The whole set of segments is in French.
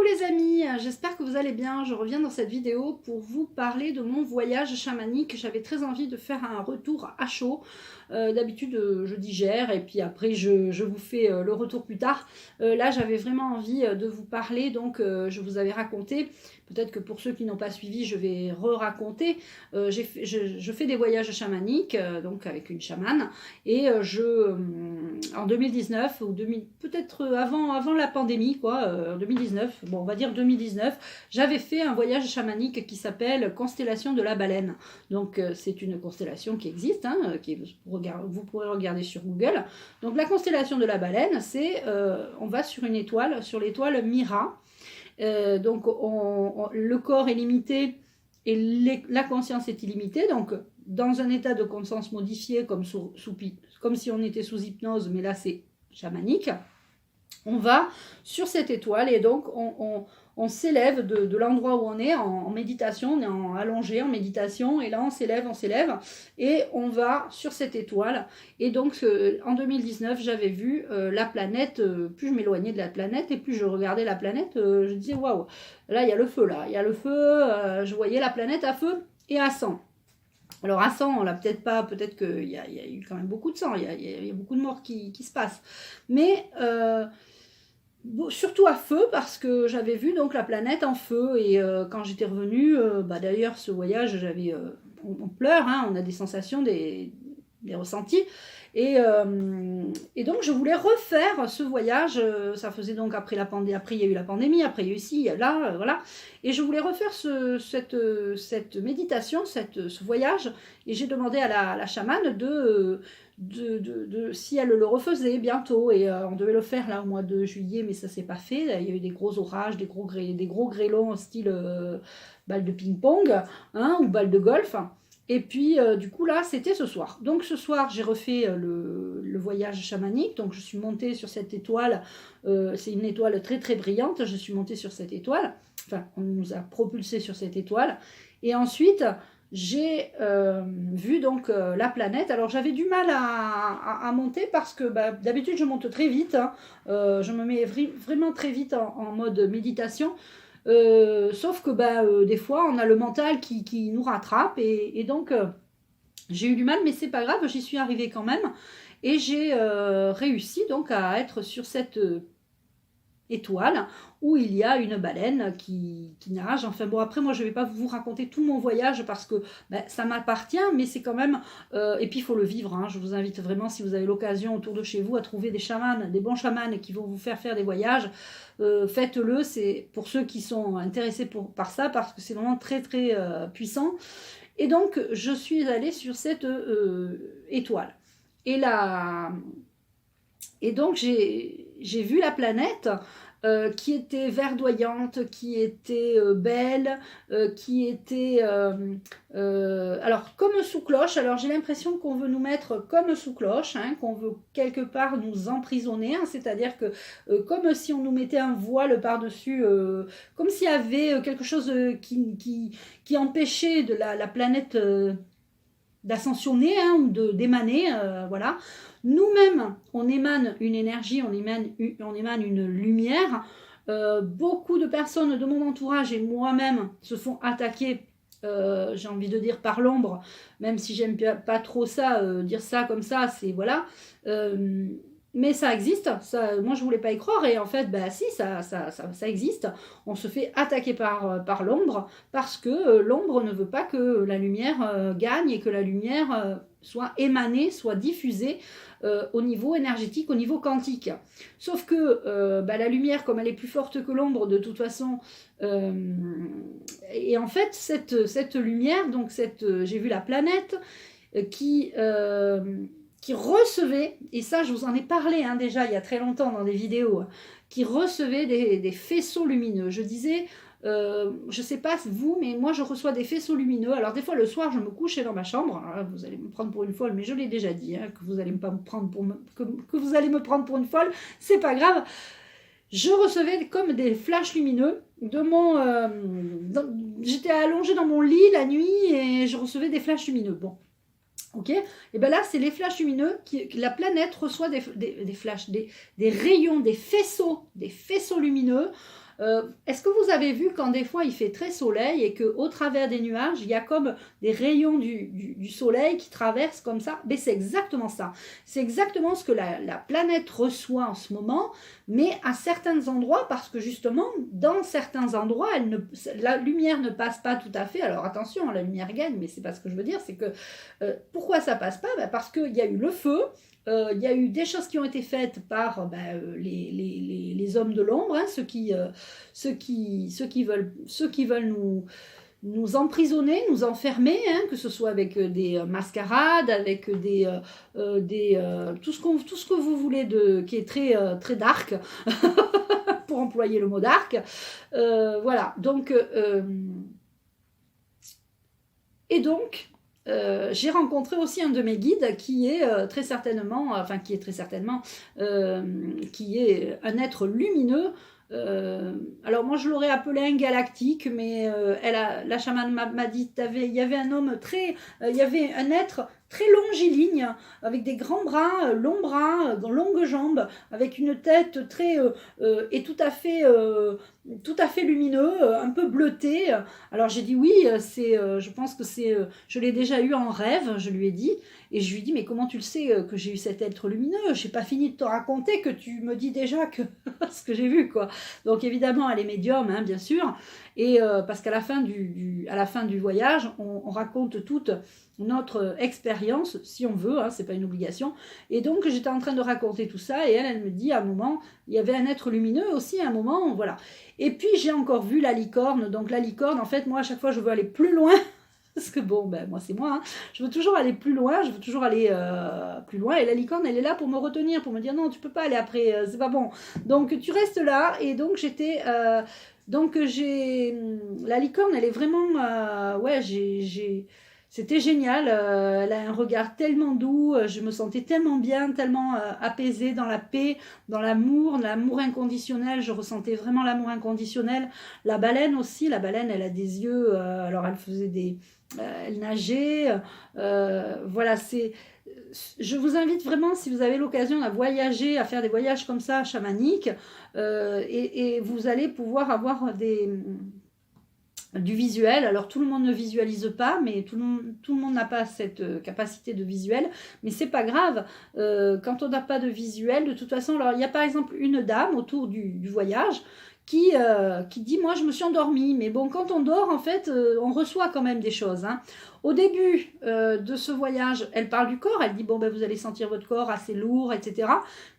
les amis, j'espère que vous allez bien. Je reviens dans cette vidéo pour vous parler de mon voyage chamanique. J'avais très envie de faire un retour à chaud. D'habitude, je digère et puis après, je vous fais le retour plus tard. Là, j'avais vraiment envie de vous parler, donc je vous avais raconté. Peut-être que pour ceux qui n'ont pas suivi, je vais re-raconter. Je fais des voyages chamaniques, donc avec une chamane. Et en 2019, ou peut-être avant la pandémie, quoi, 2019, bon, on va dire 2019, j'avais fait un voyage chamanique qui s'appelle Constellation de la Baleine. Donc, c'est une constellation qui existe, hein, vous pourrez regarder sur Google. Donc, la constellation de la Baleine, c'est, on va sur une étoile, sur l'étoile Mira. Donc, le corps est limité et la conscience est illimitée. Donc, dans un état de conscience modifié, comme si on était sous hypnose, mais là, c'est chamanique, on va sur cette étoile et donc on s'élève de l'endroit où on est en méditation, on est allongé en méditation et là on s'élève et on va sur cette étoile. Et donc en 2019 j'avais vu la planète, plus je m'éloignais de la planète et plus je regardais la planète, je disais waouh, là il y a le feu, je voyais la planète à feu et à sang. Alors à sang, on l'a peut-être pas, peut-être qu'il y a eu quand même beaucoup de sang, il y a beaucoup de morts qui se passent. Mais surtout à feu, parce que j'avais vu donc la planète en feu. Et quand j'étais revenue, d'ailleurs ce voyage, on pleure, hein, on a des sensations, des ressentis. Et donc je voulais refaire ce voyage, ça faisait donc après la pandémie, après il y a eu la pandémie, après il y a eu ci, là, voilà. Et je voulais refaire cette méditation, ce voyage, et j'ai demandé à la chamane si elle le refaisait bientôt. Et on devait le faire là au mois de juillet, mais ça s'est pas fait. Il y a eu des gros orages, des gros grêlons style balle de ping-pong, hein, ou balle de golf. Et puis, du coup, là, c'était ce soir. Donc, ce soir, j'ai refait le voyage chamanique. Donc, je suis montée sur cette étoile. C'est une étoile très, très brillante. Je suis montée sur cette étoile. Enfin, on nous a propulsés sur cette étoile. Et ensuite, j'ai vu donc la planète. Alors, j'avais du mal à monter parce que d'habitude, je monte très vite. Hein. Je me mets vraiment très vite en mode méditation. Sauf que des fois on a le mental qui nous rattrape et donc j'ai eu du mal, mais c'est pas grave, j'y suis arrivée quand même et j'ai réussi donc à être sur cette étoile où il y a une baleine qui nage. Enfin bon, après moi je vais pas vous raconter tout mon voyage parce que ça m'appartient, mais c'est quand même et puis il faut le vivre, hein. Je vous invite vraiment, si vous avez l'occasion autour de chez vous, à trouver des chamans, des bons chamans qui vont vous faire des voyages. Faites-le, c'est pour ceux qui sont intéressés par ça, parce que c'est vraiment très très puissant. Et donc je suis allée sur cette étoile et donc j'ai vu la planète qui était verdoyante, qui était belle, qui était alors comme sous cloche. Alors j'ai l'impression qu'on veut nous mettre comme sous cloche, hein, qu'on veut quelque part nous emprisonner, hein, c'est-à-dire que comme si on nous mettait un voile par-dessus, comme s'il y avait quelque chose qui empêchait de la planète d'ascensionner, hein, ou d'émaner, voilà. Nous-mêmes, on émane une énergie, on émane une lumière. Beaucoup de personnes de mon entourage et moi-même se font attaquer, j'ai envie de dire, par l'ombre, même si j'aime pas trop ça, dire ça comme ça, c'est voilà. Mais ça existe, ça, moi je voulais pas y croire, et en fait, si, ça existe. On se fait attaquer par l'ombre, parce que l'ombre ne veut pas que la lumière gagne, et que la lumière soit émanée, soit diffusée au niveau énergétique, au niveau quantique. Sauf que la lumière, comme elle est plus forte que l'ombre, de toute façon, et en fait, cette lumière, donc j'ai vu la planète qui recevait, et ça je vous en ai parlé, hein, déjà il y a très longtemps dans des vidéos, qui recevait des faisceaux lumineux. Je disais, je sais pas vous, mais moi je reçois des faisceaux lumineux. Alors des fois le soir je me couchais dans ma chambre, alors, vous allez me prendre pour une folle, mais je l'ai déjà dit, hein, que vous allez pas me prendre que vous allez me prendre pour une folle, c'est pas grave. Je recevais comme des flashs lumineux j'étais allongée dans mon lit la nuit et je recevais des flashs lumineux. Bon. Ok, et bien là, c'est les flashs lumineux que la planète reçoit des flashs, des rayons, des faisceaux lumineux Est-ce que vous avez vu quand des fois il fait très soleil et qu'au travers des nuages, il y a comme des rayons du soleil qui traversent comme ça? Mais c'est exactement ça. C'est exactement ce que la planète reçoit en ce moment, mais à certains endroits, parce que justement, dans certains endroits, la lumière ne passe pas tout à fait. Alors attention, la lumière gagne, mais c'est pas ce que je veux dire, c'est que pourquoi ça passe pas? Parce qu'il y a eu le feu. Il y a eu des choses qui ont été faites par les hommes de l'ombre, hein, ceux qui veulent nous emprisonner, nous enfermer, hein, que ce soit avec des mascarades, avec tout ce que vous voulez qui est très, très dark, pour employer le mot dark. Voilà, donc... et donc... j'ai rencontré aussi un de mes guides qui est très certainement, qui est un être lumineux. Alors moi je l'aurais appelé un galactique, mais la chamane m'a dit il y avait un homme il y avait un être très longiligne, avec des grands bras, longs bras, longues jambes, avec une tête très et tout à fait lumineux, un peu bleuté. Alors j'ai dit oui, je pense que je l'ai déjà eu en rêve, je lui ai dit, et je lui ai dit mais comment tu le sais que j'ai eu cet être lumineux? J'ai pas fini de te raconter que tu me dis déjà que ce que j'ai vu, quoi. Donc évidemment elle est médium, hein, bien sûr, et parce qu'à la fin du voyage, on raconte toute notre expérience, si on veut, hein, c'est pas une obligation. Et donc j'étais en train de raconter tout ça, et elle me dit à un moment, il y avait un être lumineux aussi à un moment, voilà. Et puis j'ai encore vu la licorne. Donc la licorne, en fait, moi à chaque fois je veux aller plus loin. Parce que bon, moi c'est moi, hein. Je veux toujours aller plus loin, plus loin, et la licorne elle est là pour me retenir, pour me dire non, tu peux pas aller après, c'est pas bon. Donc tu restes là, et donc la licorne elle est vraiment, c'était génial, elle a un regard tellement doux, je me sentais tellement bien, tellement apaisée dans la paix, dans l'amour inconditionnel, je ressentais vraiment l'amour inconditionnel. La baleine aussi, elle a des yeux, alors elle nageait, voilà, je vous invite vraiment, si vous avez l'occasion à voyager, à faire des voyages comme ça, chamaniques, et vous allez pouvoir avoir du visuel. Alors tout le monde ne visualise pas, mais tout le monde n'a pas cette capacité de visuel, mais c'est pas grave. Quand on n'a pas de visuel, de toute façon, alors il y a par exemple une dame autour du voyage qui dit moi je me suis endormie, mais bon, quand on dort en fait on reçoit quand même des choses, hein. Au début de ce voyage, elle parle du corps, elle dit bon vous allez sentir votre corps assez lourd, etc.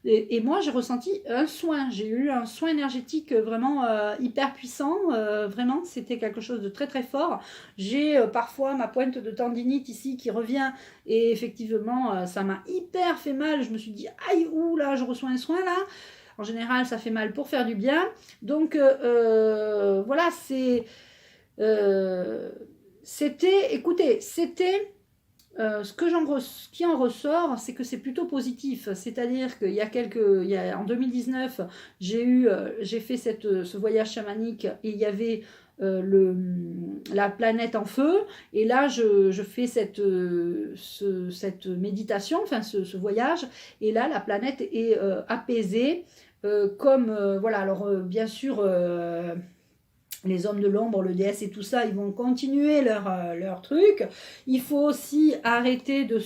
Et moi j'ai ressenti un soin, j'ai eu un soin énergétique vraiment hyper puissant, vraiment c'était quelque chose de très très fort. J'ai parfois ma pointe de tendinite ici qui revient, et effectivement ça m'a hyper fait mal, je me suis dit aïe, ouh là je reçois un soin là. En général, ça fait mal pour faire du bien. Donc, voilà, écoutez, ce qui en ressort, c'est que c'est plutôt positif. C'est-à-dire en 2019, j'ai fait ce voyage chamanique, et il y avait la planète en feu, et là je fais cette méditation, enfin ce voyage, et là la planète est apaisée, voilà. Alors bien sûr les hommes de l'ombre, le DS et tout ça, ils vont continuer leur truc. Il faut aussi arrêter de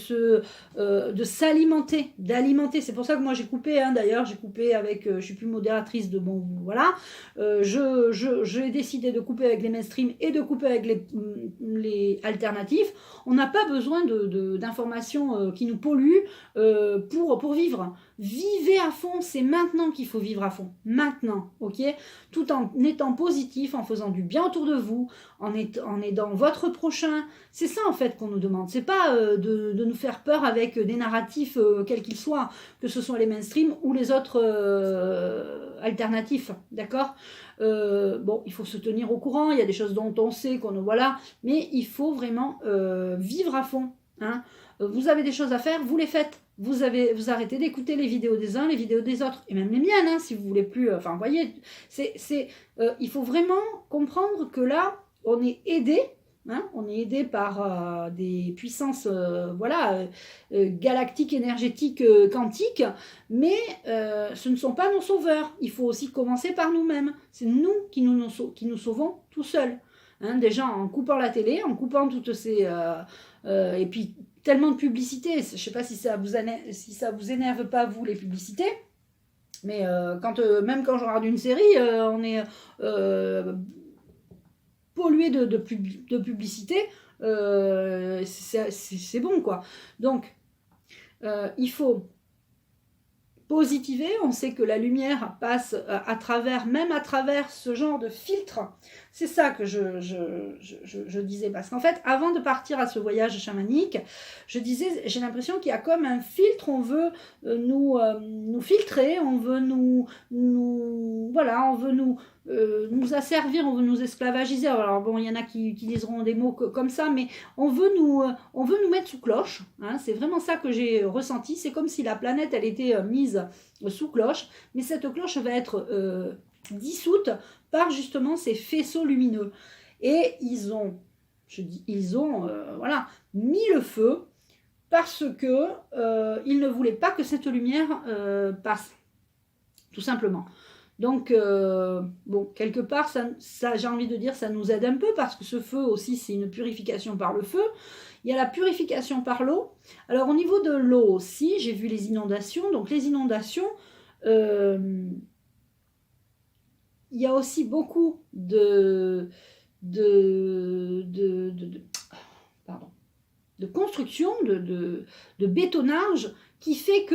s'alimenter, d'alimenter. C'est pour ça que moi j'ai coupé, hein, d'ailleurs, j'ai coupé avec, je suis plus modératrice de bon, voilà. J'ai décidé de couper avec les mainstream et de couper avec les alternatifs. On n'a pas besoin d'informations qui nous polluent pour vivre. Vivez à fond, c'est maintenant qu'il faut vivre à fond. Maintenant, ok? Tout en étant positif, en faisant du bien autour de vous, en aidant votre prochain. C'est ça en fait qu'on nous demande. C'est pas de nous faire peur avec des narratifs quels qu'ils soient, que ce soit les mainstream ou les autres alternatifs, d'accord? Bon, il faut se tenir au courant, il y a des choses dont on sait voilà, mais il faut vraiment vivre à fond, hein. Vous avez des choses à faire, vous les faites. Vous arrêtez d'écouter les vidéos des uns, les vidéos des autres, et même les miennes, hein, si vous voulez plus. Enfin, vous voyez, il faut vraiment comprendre que là, on est aidé, hein, on est aidé par des puissances voilà, galactiques, énergétiques, quantiques, mais ce ne sont pas nos sauveurs. Il faut aussi commencer par nous-mêmes. C'est nous qui nous sauvons tout seuls. Hein, déjà en coupant la télé, en coupant toutes ces... et puis tellement de publicité, je ne sais pas si ça vous énerve pas, vous, les publicités, mais même quand je regarde une série, on est pollué de publicité, c'est bon, quoi. Donc, il faut positiver. On sait que la lumière passe même à travers ce genre de filtre. C'est ça que je disais, parce qu'en fait, avant de partir à ce voyage chamanique, je disais, j'ai l'impression qu'il y a comme un filtre. On veut nous filtrer, on veut voilà, on veut nous asservir, on veut nous esclavagiser. Alors bon, il y en a qui utiliseront des mots comme ça, mais on veut nous mettre sous cloche, hein. C'est vraiment ça que j'ai ressenti. C'est comme si la planète, elle était mise sous cloche, mais cette cloche va être dissoute par justement ces faisceaux lumineux. Et ils ont voilà, mis le feu parce que ils ne voulaient pas que cette lumière passe, tout simplement. Donc, bon, quelque part, ça j'ai envie de dire, ça nous aide un peu, parce que ce feu aussi, c'est une purification par le feu. Il y a la purification par l'eau. Alors, au niveau de l'eau aussi, j'ai vu les inondations. Donc, les inondations, il y a aussi beaucoup de construction, de bétonnage, qui fait que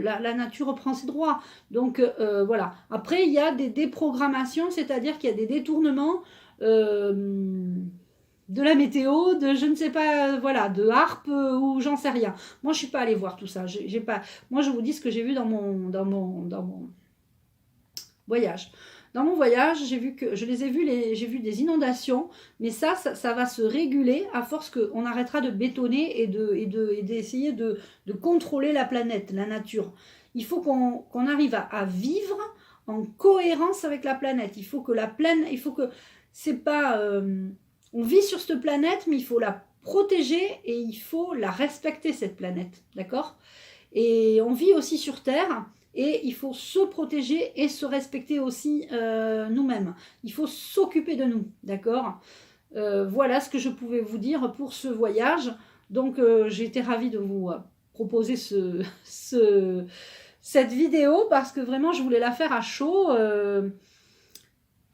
la nature reprend ses droits. Donc voilà. Après, il y a des déprogrammations, c'est-à-dire qu'il y a des détournements de la météo, de je ne sais pas, voilà, de harpe ou j'en sais rien. Moi, je suis pas allée voir tout ça. Moi, je vous dis ce que j'ai vu dans mon voyage. Dans mon voyage, j'ai vu des inondations, mais ça va se réguler à force qu'on arrêtera de bétonner et d'essayer de contrôler la planète, la nature. Il faut qu'on arrive à vivre en cohérence avec la planète. Il faut que c'est pas... on vit sur cette planète, mais il faut la protéger et il faut la respecter, cette planète, d'accord ? Et on vit aussi sur Terre. Et il faut se protéger et se respecter aussi nous-mêmes. Il faut s'occuper de nous, d'accord ? Voilà ce que je pouvais vous dire pour ce voyage. Donc, j'ai été ravie de vous proposer cette vidéo, parce que vraiment, je voulais la faire à chaud.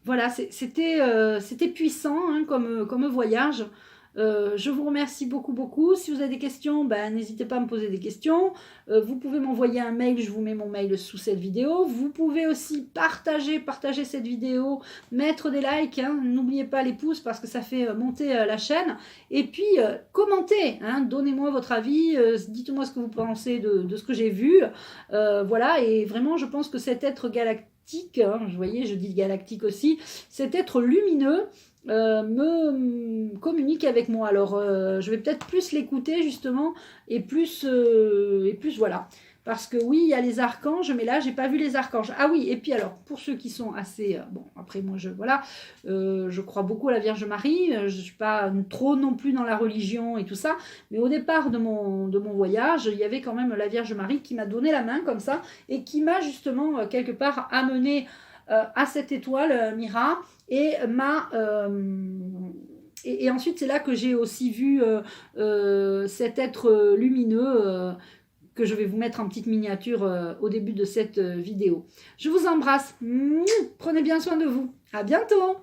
Voilà, c'était puissant, hein, comme voyage. Je vous remercie beaucoup. Si vous avez des questions, n'hésitez pas à me poser des questions. Vous pouvez m'envoyer un mail, je vous mets mon mail sous cette vidéo. Vous pouvez aussi partager cette vidéo, mettre des likes, hein. N'oubliez pas les pouces, parce que ça fait monter la chaîne. Et puis, commentez, hein. Donnez-moi votre avis, dites-moi ce que vous pensez de ce que j'ai vu. Voilà, et vraiment, je pense que cet être galactique, hein, vous voyez, je dis galactique aussi, cet être lumineux, me communique avec moi. Alors je vais peut-être plus l'écouter justement, et plus voilà, parce que oui, il y a les archanges, mais là j'ai pas vu les archanges. Ah oui, et puis alors pour ceux qui sont assez bon, après moi je crois beaucoup à la Vierge Marie. Je suis pas trop non plus dans la religion et tout ça, mais au départ de mon voyage, il y avait quand même la Vierge Marie qui m'a donné la main comme ça, et qui m'a justement quelque part amené à cette étoile Mira, et et ensuite c'est là que j'ai aussi vu cet être lumineux que je vais vous mettre en petite miniature au début de cette vidéo. Je vous embrasse, prenez bien soin de vous, à bientôt.